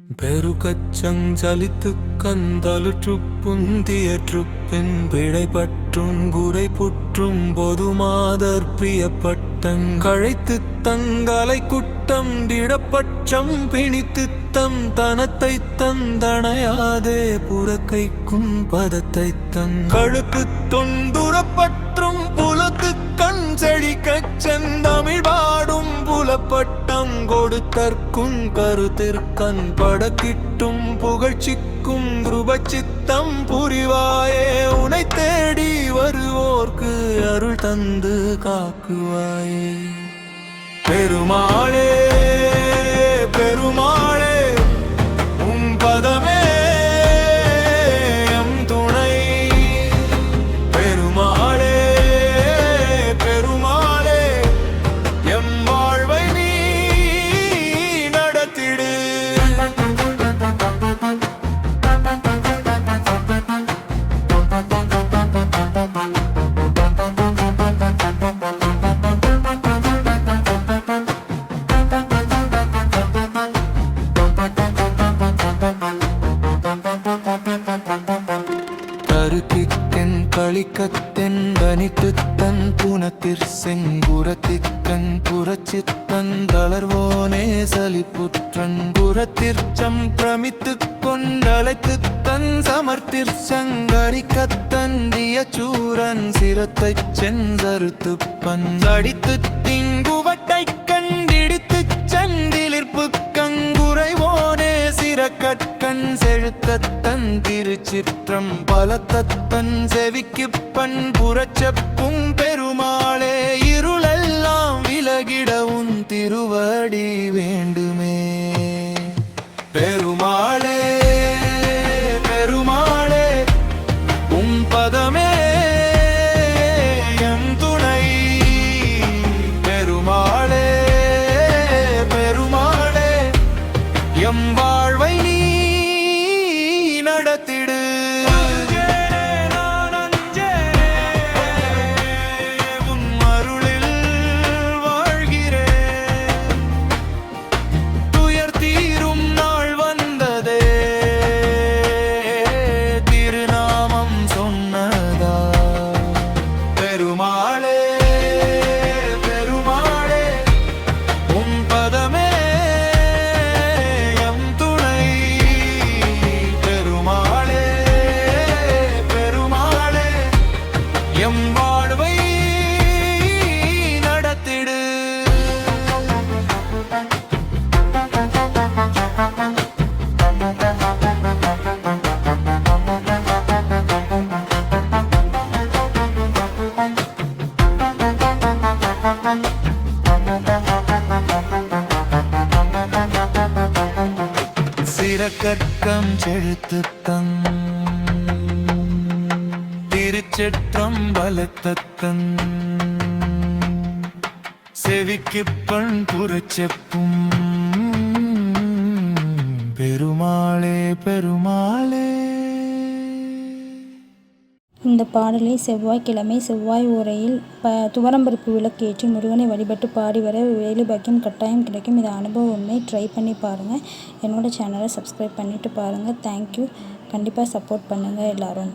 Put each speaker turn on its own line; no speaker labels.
பெருகச்சஞ்சலித்து கந்தலுற்றுப்புந்தியற்றுப்பின் பிழைபற்றும் குறை புற்றும் பொதுமாதர் பிரியப்பட்டங்கழைத்து தங்களை குட்டம் திடப்பட்சம் பிணித்து தம் தனத்தை தந்தனையாதே புறக்கைக்கும் பதத்தை தங்களுக்கு தொண்டுறப்பற்றும் புலத்து கண் செழிக்கச் செந்தமிழ் பாடும் புலப்பட்டம் கொடுத்தற்கும் கருத்திற்கண் படக்கிட்டும் புகழ்ச்சிக்கும் கிருபச்சித்தம் புரிவாயே உனை தேடி வருவோர்க்கு அருள் தந்து காக்குவாயே. பெருமாளே பெருமாளே உம் பதமே எம் துணை. பெருமாளே பெருமாளே எம் வாழ்வை நீ நடத்திடு. கருத்திக்கென் களிக்கத்தென் கனித்துத்தன் புனத்திற் செங்குரத்திக்கண் புறச்சித்தன் தளர்வோனே சலிப்புற்றன் புறத்திற்சம் பிரமித்துக் கொண்டலைத்துத்தன் சமர்த்திற் சங்கரிக்கத்தன் தியச்சூரன் சிரத்தைச் சென்றறுத்துப் பந்தடித்துத் திங்குவட்டைக் கண்டிடித்துச் சந்திலிற்புக் கங்குறைவோனே சிறக்கட்கண் செழுத்தத்தன் திருச்சிற்றம் பலத்தத்தன் செவிக்குப் பண்புறச்செப்பும் பெருமாளே இருளெல்லாம் விலகிட உன் திருவடி வேண்டுமே. பெருமாளே பெருமாளே உம் பதமே எம் துணை. பெருமாளே பெருமாளே எம் வாழ்வை நீ நடத்திடு. எம் வாழ்வை நடத்திடு. சிறக்கற்கம் செழுத்துத்தன் திருச்சிற்றம்பலத்தன் செவிக்குப் பண்புறச்செப்பும் பெருமாளே பெருமாளே.
இந்த பாடலை செவ்வாய்க்கிழமை செவ்வாய் ஓரையில் துவரம்பருப்பு விளக்கேற்றி முருகனை வழிபட்டு பாடி வர வேலை பாக்கியம் கட்டாயம் கிடைக்கும். இது அனுபவம் உண்மை. ட்ரை பண்ணி பாருங்கள். என்னோடய சேனலை சப்ஸ்கிரைப் பண்ணிவிட்டு பாருங்கள். தேங்க்யூ. கண்டிப்பாக சப்போர்ட் பண்ணுங்கள் எல்லோரும்.